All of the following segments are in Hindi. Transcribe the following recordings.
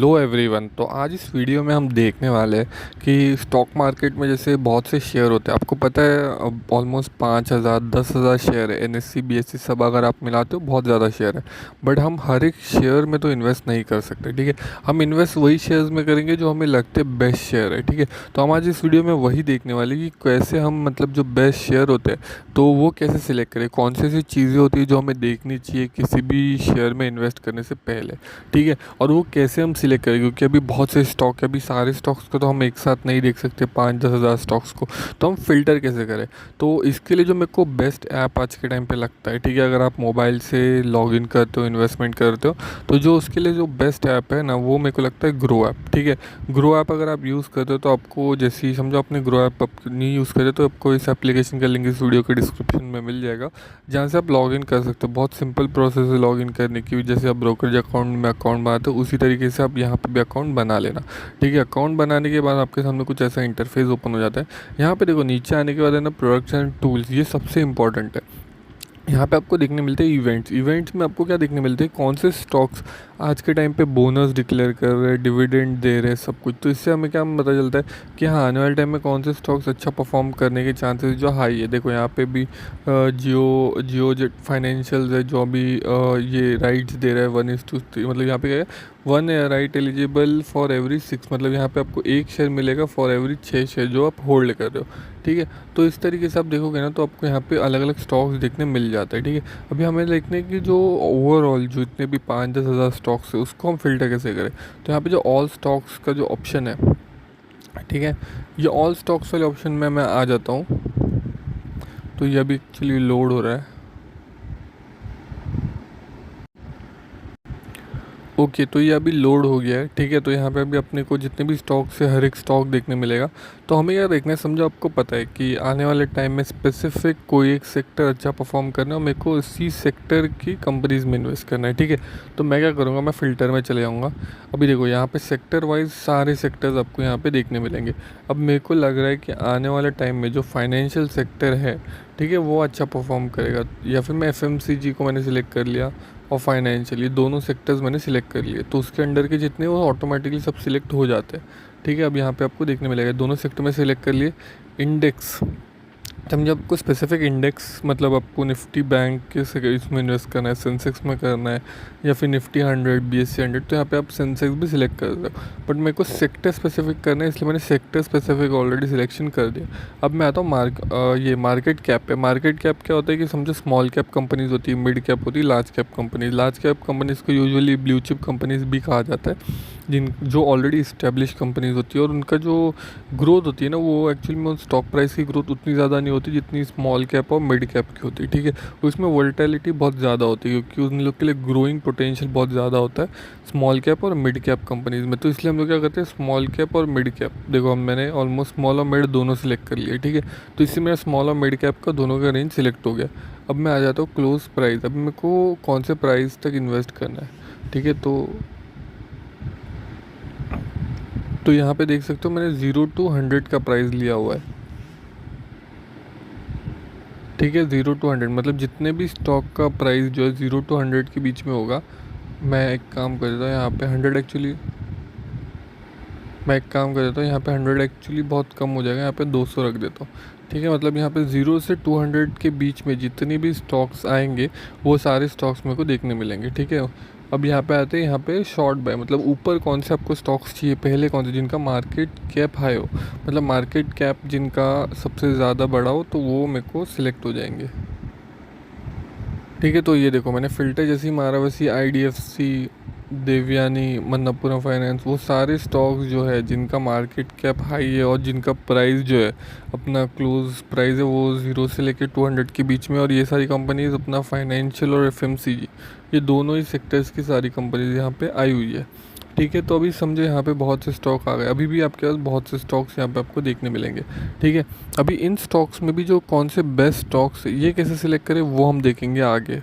Hello everyone. तो आज इस वीडियो में हम देखने वाले हैं कि स्टॉक मार्केट में जैसे बहुत से शेयर होते हैं। आपको पता है अब ऑलमोस्ट 5,000 10,000 शेयर है। एनएससी बीएससी सब अगर आप मिलाते हो बहुत ज़्यादा शेयर है। बट हम हर एक शेयर में तो इन्वेस्ट नहीं कर सकते, ठीक है। हम इन्वेस्ट वही शेयर्स में करेंगे जो हमें लगते बेस्ट शेयर है, ठीक है। तो हम आज इस वीडियो में वही देखने वाले कि कैसे हम मतलब जो बेस्ट शेयर होते हैं तो वो कैसे सिलेक्ट करें, कौन सी ऐसी चीज़ें होती है जो हमें देखनी चाहिए किसी भी शेयर में इन्वेस्ट करने से पहले, ठीक है। और वो कैसे हम सिलेक्ट करें, क्योंकि अभी बहुत से स्टॉक है, अभी सारे स्टॉक्स को तो हम एक साथ नहीं देख सकते, 5-10 हज़ार स्टॉक्स को। तो हम फ़िल्टर कैसे करें, तो इसके लिए जो मेरे को बेस्ट ऐप आज के टाइम पे लगता है, ठीक है। अगर आप मोबाइल से लॉगिन करते हो, इन्वेस्टमेंट करते हो, तो जो उसके लिए जो बेस्ट ऐप है ना, वो मेरे को लगता है ग्रो ऐप, ठीक है। ग्रो ऐप अगर आप यूज़ करते हो तो आपको जैसे ही समझो आपने ग्रो ऐप नहीं यूज़ करे तो आपको इस एप्लीकेशन का लिंक इस वीडियो के डिस्क्रिप्शन में मिल जाएगा, जहाँ से आप लॉगिन कर सकते हो। बहुत सिंपल प्रोसेस है लॉगिन करने की। जैसे आप ब्रोकरेज अकाउंट में अकाउंट बनाते हो उसी तरीके से आप यहाँ पे भी अकाउंट बना लेना, ठीक है। अकाउंट बनाने के बाद आपके सामने कुछ ऐसा इंटरफेस ओपन हो जाता है। यहाँ पे देखो नीचे आने के बाद है ना प्रोडक्ट्स एंड टूल्स, ये सबसे इंपॉर्टेंट है। यहाँ पे आपको देखने मिलते हैं इवेंट्स में आपको क्या देखने मिलते हैं, कौन से स्टॉक्स आज के टाइम पे बोनस डिक्लेयर कर रहे हैं, डिविडेंड दे रहे हैं, सब कुछ। तो इससे हमें क्या पता चलता है कि हाँ आने वाले टाइम में कौन से स्टॉक्स अच्छा परफॉर्म करने के चांसेस जो हाई है। देखो यहाँ पे भी जियो जेट फाइनेंशियल्स है जो अभी ये राइट्स दे रहा है 1:3, मतलब यहाँ पे क्या है, 1 राइट एलिजिबल फॉर एवरी 6, मतलब यहाँ पे आपको एक शेयर मिलेगा फॉर एवरी 6 शेयर जो आप होल्ड कर रहे हो, ठीक है। तो इस तरीके से आप देखोगे ना तो आपको यहाँ पे अलग अलग स्टॉक्स देखने मिल जाता है, ठीक है। अभी हमें देखने की जो ओवरऑल जो इतने भी 5-10 हज़ार स्टॉक्स है उसको हम फिल्टर कैसे करें। तो यहाँ पे जो ऑल स्टॉक्स का जो ऑप्शन है, ठीक है, ये ऑल स्टॉक्स वाले ऑप्शन में मैं आ जाता हूँ। तो ये अभी एक्चुअली लोड हो रहा है। ओके, तो ये अभी लोड हो गया है, ठीक है। तो यहाँ पे अभी अपने को जितने भी स्टॉक्स है हर एक स्टॉक देखने मिलेगा। तो हमें क्या देखना है, समझो आपको पता है कि आने वाले टाइम में स्पेसिफिक कोई एक सेक्टर अच्छा परफॉर्म करना है और मेरे को इसी सेक्टर की कंपनीज में इन्वेस्ट करना है, ठीक है। तो मैं क्या करूँगा, मैं फ़िल्टर में चले जाऊँगा। अभी देखो यहाँ पे सेक्टर वाइज सारे सेक्टर्स आपको यहाँ पे देखने मिलेंगे। अब मेरे को लग रहा है कि आने वाले टाइम में जो फाइनेंशियल सेक्टर है, ठीक है, वो अच्छा परफॉर्म करेगा। या फिर मैं एफएमसीजी को मैंने सिलेक्ट कर लिया और फाइनेंशियल, ये दोनों सेक्टर्स मैंने सिलेक्ट कर लिए। तो उसके अंडर के जितने वो ऑटोमेटिकली सब सिलेक्ट हो जाते हैं, ठीक है। अब यहाँ पे आपको देखने मिलेगा दोनों सेक्टर में सिलेक्ट कर लिए। इंडेक्स, समझे आपको स्पेसिफिक इंडेक्स, मतलब आपको निफ्टी बैंक के से इसमें इन्वेस्ट करना है, सेंसेक्स में करना है, या फिर निफ्टी 100 बीएससी 100, तो यहाँ पे आप सेंसेक्स भी सिलेक्ट कर सकते हो। बट मेरे को सेक्टर स्पेसिफिक करना है, इसलिए मैंने सेक्टर स्पेसिफिक ऑलरेडी सिलेक्शन कर दिया। अब मैं आता हूँ ये मार्केट कैप पे। मार्केट कैप क्या होता है कि समझो स्मॉल कैप कंपनीज होती है, मिड कैप होती है, large cap companies. Large cap companies को यूजुअली ब्लू चिप कंपनीज भी कहा जाता है, जिन जो ऑलरेडी इस्टेब्लिश कंपनीज होती है और उनका जो ग्रोथ होती है ना, वो एक्चुअली में स्टॉक प्राइस की ग्रोथ उतनी ज़्यादा नहीं होती जितनी स्मॉल कैप और मिड कैप की होती है, ठीक है। उसमें वोलेटिलिटी बहुत ज़्यादा होती है क्योंकि उन लोग के लिए ग्रोइंग पोटेंशियल बहुत ज़्यादा होता है स्मॉल कैप और मिड कैप कंपनीज में। तो इसलिए हम लोग क्या करते हैं, स्मॉल कैप और मिड कैप, देखो हम मैंने ऑलमोस्ट स्मॉल और मिड दोनों सिलेक्ट कर लिए, ठीक है। तो इससे मेरा स्मॉल और मिड कैप का दोनों का रेंज सिलेक्ट हो गया। अब मैं आ जाता हूँ क्लोज प्राइस। अब मेरे को कौन से प्राइस तक इन्वेस्ट करना है, ठीक है। तो यहाँ पे देख सकते हो मैंने 0 to 100 का प्राइस लिया हुआ है, ठीक है। 0 to 100 मतलब जितने भी स्टॉक का प्राइस जो है 0 to 100 के बीच में होगा। मैं एक काम कर देता हूँ यहाँ पे 100 एक्चुअली, मैं एक काम कर देता हूँ यहाँ पे 100 एक्चुअली बहुत कम हो जाएगा, यहाँ पे 200 रख देता हूँ, ठीक है। मतलब यहाँ पे 0 से 200 के बीच में जितनी भी स्टॉक्स आएंगे वो सारे स्टॉक्स मेरे को देखने मिलेंगे, ठीक है। अब यहाँ पे आते हैं, यहाँ पे शॉर्ट बाय, मतलब ऊपर कौन से आपको स्टॉक्स चाहिए, पहले कौन से जिनका मार्केट कैप हाई हो, मतलब मार्केट कैप जिनका सबसे ज़्यादा बड़ा हो, तो वो मेरे को सिलेक्ट हो जाएंगे, ठीक है। तो ये देखो मैंने फ़िल्टर जैसे ही मारा वैसे आईडीएफसी, देवयानी, मन्नपुरम फाइनेंस, वो सारे स्टॉक्स जो है जिनका मार्केट कैप हाई है और जिनका प्राइस जो है अपना क्लोज प्राइस है वो 0 से लेकर 200 के बीच में, और ये सारी कंपनीज अपना फाइनेंशियल और एफएमसीजी, ये दोनों ही सेक्टर्स की सारी कंपनीज यहाँ पे आई हुई है, ठीक है। तो अभी समझो यहाँ पे बहुत से स्टॉक आ गए, अभी भी आपके पास बहुत से स्टॉक्स यहाँ पे आपको देखने मिलेंगे, ठीक है। अभी इन स्टॉक्स में भी जो कौन से बेस्ट स्टॉक्स है ये कैसे सिलेक्ट करें वो हम देखेंगे आगे।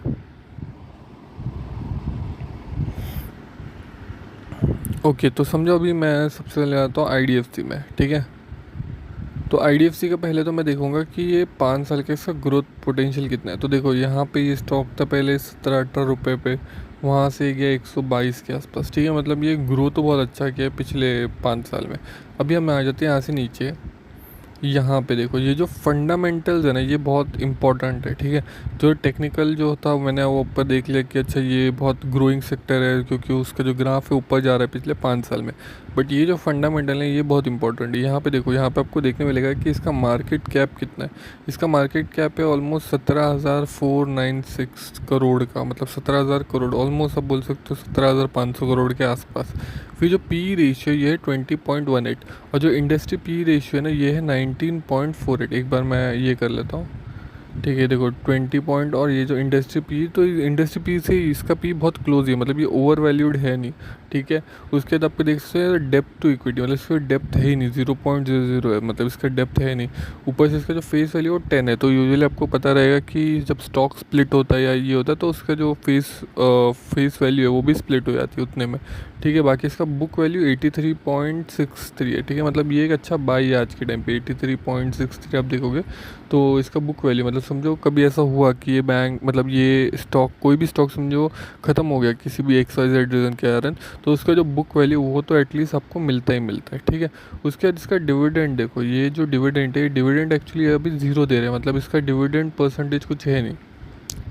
ओके, तो समझो अभी मैं सबसे पहले आता हूँ आईडीएफसी में, ठीक है। तो आईडीएफसी का पहले तो मैं देखूंगा कि ये 5 साल के इसका ग्रोथ पोटेंशियल कितना है। तो देखो यहाँ पे ये स्टॉक था पहले 17-18 रुपये पे, वहाँ से गया 122 के आसपास, ठीक है। मतलब ये ग्रो तो बहुत अच्छा किया है पिछले 5 साल में। अभी हम आ जाते हैं यहाँ से नीचे। यहाँ पे देखो ये जो फंडामेंटल्स है ना, ये बहुत इंपॉर्टेंट है, ठीक है। जो टेक्निकल जो होता है मैंने वो ऊपर देख लिया कि अच्छा ये बहुत ग्रोइंग सेक्टर है, क्योंकि उसका जो ग्राफ है ऊपर जा रहा है पिछले 5 साल में। बट ये जो फंडामेंटल है ये बहुत इंपॉर्टेंट है। यहाँ पे देखो, यहाँ पे आपको देखने मिलेगा कि इसका मार्केट कैप कितना है। इसका मार्केट कैप है ऑलमोस्ट 17,496 करोड़ का, मतलब 17,000 करोड़, ऑलमोस्ट आप बोल सकते हो 17,500 करोड़ के आसपास। फिर जो पी रेशियो ये है 20.18, और जो इंडस्ट्री पी रेशियो है ना ये है 19.48। एक बार मैं ये कर लेता हूँ, ठीक है। देखो 20 पॉइंट, और ये जो इंडस्ट्री पी, तो इंडस्ट्री पी से इसका पी बहुत क्लोज है, मतलब ये ओवर वैल्यूड है नहीं, ठीक है। उसके बाद आपको देख सकते हैं डेप्थ टू इक्विटी, मतलब इसका डेप्थ है ही नहीं, 0.00 है, मतलब इसका डेप्थ है नहीं। ऊपर से इसका जो फेस वैल्यू वो 10 है। तो यूजुअली आपको पता रहेगा कि जब स्टॉक स्प्लिट होता है या ये होता है तो उसका जो फेस वैल्यू है वो भी स्प्लिट हो जाती है उतने में, ठीक है। बाकी इसका बुक वैल्यू 83.63 है, ठीक है। मतलब ये एक अच्छा बाई है आज के टाइम पे, 83.63 आप देखोगे तो इसका बुक वैल्यू, मतलब समझो कभी ऐसा हुआ कि ये बैंक, मतलब ये स्टॉक, कोई भी स्टॉक समझो ख़त्म हो गया किसी भी XYZ रीज़न के कारण, तो उसका जो बुक वैल्यू वो तो एटलीस्ट आपको मिलता ही मिलता है, ठीक है। उसके बाद इसका डिविडेंड देखो, ये जो डिविडेंड है, डिविडेंड एक्चुअली अभी 0 दे रहे हैं, मतलब इसका डिविडेंड परसेंटेज कुछ है नहीं,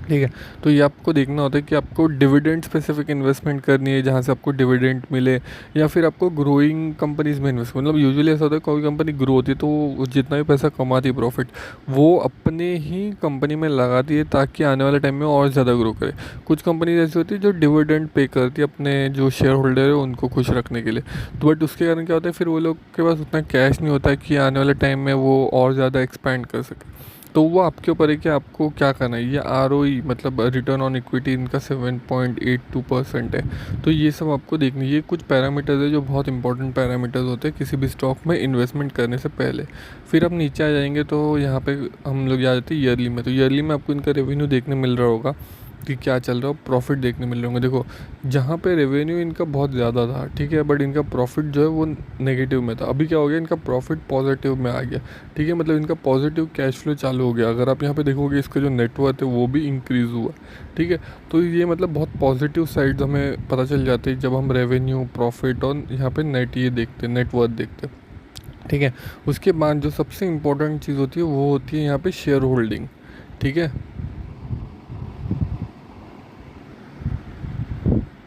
ठीक है। तो ये आपको देखना होता है कि आपको डिविडेंड स्पेसिफिक इन्वेस्टमेंट करनी है जहाँ से आपको डिविडेंड मिले, या फिर आपको ग्रोइंग कंपनीज़ में इन्वेस्ट, मतलब यूजुअली ऐसा होता है कोई कंपनी ग्रो होती है तो वो जितना भी पैसा कमाती है प्रॉफिट, वो अपने ही कंपनी में लगाती है ताकि आने वाले टाइम में और ज़्यादा ग्रो करे। कुछ कंपनीज ऐसी होती है जो डिविडेंड पे करती है अपने जो शेयर होल्डर है उनको खुश रखने के लिए, तो बट उसके कारण क्या होता है, फिर वो लोग के पास उतना कैश नहीं होता है कि आने वाले टाइम में वो और ज़्यादा एक्सपैंड कर सके। तो वो आपके ऊपर है कि आपको क्या करना है। ये ROE मतलब रिटर्न ऑन इक्विटी इनका 7.82% है। तो ये सब आपको देखनी है। ये कुछ पैरामीटर्स है जो बहुत इंपॉर्टेंट पैरामीटर्स होते हैं किसी भी स्टॉक में इन्वेस्टमेंट करने से पहले। फिर आप नीचे आ जाएंगे तो यहाँ पे हम लोग आ जाते हैं ईयरली में। तो ईयरली में आपको इनका रेवेन्यू देखने मिल रहा होगा कि क्या चल रहा हो, प्रॉफिट देखने मिल रहे होंगे। देखो जहाँ पे रेवेन्यू इनका बहुत ज़्यादा था, ठीक है, बट इनका प्रॉफिट जो है वो नेगेटिव में था। अभी क्या हो गया, इनका प्रॉफिट पॉजिटिव में आ गया, ठीक है। मतलब इनका पॉजिटिव कैश फ्लो चालू हो गया। अगर आप यहाँ पे देखोगे इसका जो नेटवर्थ है वो भी इंक्रीज़ हुआ, ठीक है। तो ये मतलब बहुत पॉजिटिव साइड्स हमें पता चल जाते हैं जब हम रेवेन्यू, प्रॉफिट और यहाँ पे नेट ये देखते हैं, नेटवर्थ देखते हैं, ठीक है। उसके बाद जो सबसे इम्पोर्टेंट चीज़ होती है वो होती है यहाँ पे शेयर होल्डिंग, ठीक है।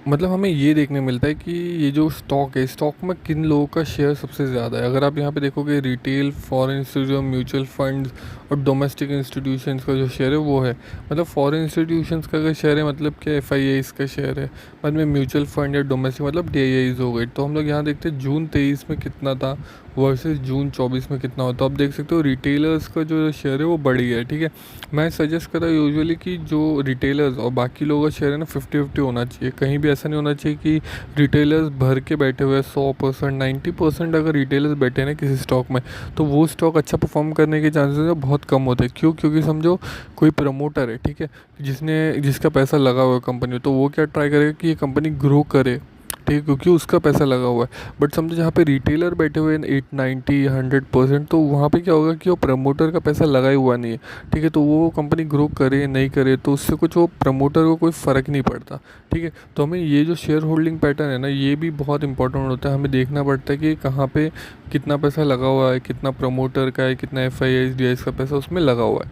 मतलब हमें ये देखने मिलता है कि ये जो स्टॉक है, स्टॉक में किन लोगों का शेयर सबसे ज़्यादा है। अगर आप यहाँ पे देखोगे retail, foreign institution, mutual funds और डोमेस्टिक इंस्टीट्यूशंस का जो शेयर है वो है। मतलब फॉरेन इंस्टीट्यूशंस का अगर शेयर है मतलब कि FIIs का शेयर है, बाद में म्यूचुअल फंड या डोमेस्टिक मतलब DIIs हो गई। तो हम लोग यहाँ देखते हैं जून 23 में कितना था वर्सेस जून 24 में कितना होता है। आप देख सकते हो रिटेलर्स का जो शेयर है वो बढ़ गया है, ठीक है। मैं सजेस्ट करता हूँ यूजुअली कि जो रिटेलर्स और बाकी लोगों का शेयर है ना 50-50 होना चाहिए। कहीं भी ऐसा नहीं होना चाहिए कि रिटेलर्स भर के बैठे हुए 100%, 90% अगर रिटेलर्स बैठे हैं ना किसी स्टॉक में तो वो स्टॉक अच्छा परफॉर्म करने के चांसेस बहुत कम होते हैं। क्यों? क्योंकि समझो कोई प्रमोटर है, ठीक है, जिसका पैसा लगा हुआ है कंपनी में, तो वो क्या ट्राई करेगा कि ये कंपनी ग्रो करे, ठीक है, क्योंकि उसका पैसा लगा हुआ है। बट समझो जहाँ पे रिटेलर बैठे हुए हैं 80-90-100%, तो वहाँ पे क्या होगा कि वो प्रमोटर का पैसा लगा ही हुआ नहीं है, ठीक है। तो वो कंपनी ग्रो करे नहीं करे तो उससे कुछ वो प्रमोटर को कोई फ़र्क नहीं पड़ता, ठीक है। तो हमें ये जो शेयर होल्डिंग पैटर्न है ना ये भी बहुत इंपॉर्टेंट होता है। हमें देखना पड़ता है कि कहाँ पे कितना पैसा लगा हुआ है, कितना प्रमोटर का है, कितना FIIs DIIs का पैसा उसमें लगा हुआ है।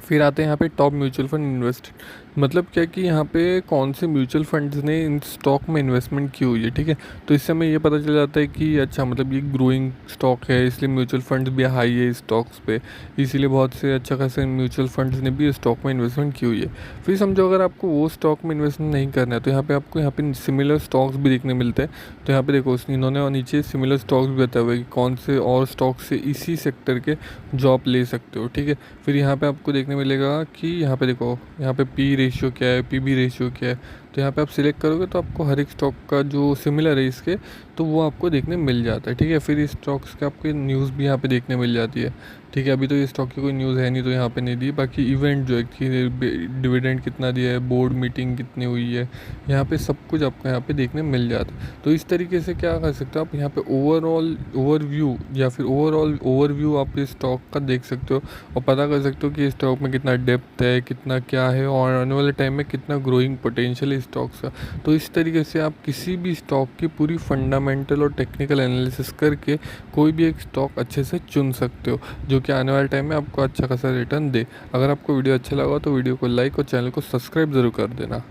फिर आते हैं यहाँ पे टॉप म्यूचुअल फंड इन्वेस्ट, मतलब क्या कि यहाँ पे कौन से म्यूचुअल फंड्स ने इन स्टॉक में इन्वेस्टमेंट की हुई है, ठीक है। तो इससे हमें ये पता चल जाता है कि अच्छा मतलब ये ग्रोइंग स्टॉक है इसलिए म्यूचुअल फंड्स भी हाई है स्टॉक्स पे, इसीलिए बहुत से अच्छा खासे म्यूचुअल फंड्स ने भी स्टॉक में इन्वेस्टमेंट की हुई है। फिर समझो अगर आपको वो स्टॉक में इन्वेस्टमेंट नहीं करना है तो यहाँ पे आपको यहाँ पे सिमिलर स्टॉक्स भी देखने मिलते हैं। तो यहाँ पे देखो इन्होंने और नीचे सिमिलर स्टॉक्स भी बताया हुआ है कि कौन से और स्टॉक से इसी सेक्टर के जॉब ले सकते हो, ठीक है। फिर यहाँ पे आपको देखने मिलेगा कि यहाँ पे देखो यहाँ पे P रेशियो क्या है, PB रेशियो क्या है। तो यहाँ पे आप सिलेक्ट करोगे तो आपको हर एक स्टॉक का जो सिमिलर है इसके तो वो आपको देखने मिल जाता है, ठीक है। फिर इस स्टॉक्स के आपके न्यूज़ भी यहाँ पे देखने मिल जाती है, ठीक है। अभी तो ये स्टॉक की कोई न्यूज़ है नहीं तो यहाँ पे नहीं दी। बाकी इवेंट जो है कि डिविडेंड कितना दिया है, बोर्ड मीटिंग कितनी हुई है, यहाँ पे सब कुछ आपको यहाँ पे देखने मिल जाता है। तो इस तरीके से क्या कर सकते हो आप यहाँ पे ओवरव्यू या फिर ओवरव्यू आप इस स्टॉक का देख सकते हो और पता कर सकते हो कि इस स्टॉक में कितना डेप्थ है, कितना क्या है और आने वाले टाइम में कितना ग्रोइंग पोटेंशियल स्टॉक्स का। तो इस तरीके से आप किसी भी स्टॉक की पूरी फंडामेंटल और टेक्निकल एनालिसिस करके कोई भी एक स्टॉक अच्छे से चुन सकते हो, जो कि आने वाले टाइम में आपको अच्छा खासा रिटर्न दे। अगर आपको वीडियो अच्छा लगा तो वीडियो को लाइक और चैनल को सब्सक्राइब ज़रूर कर देना।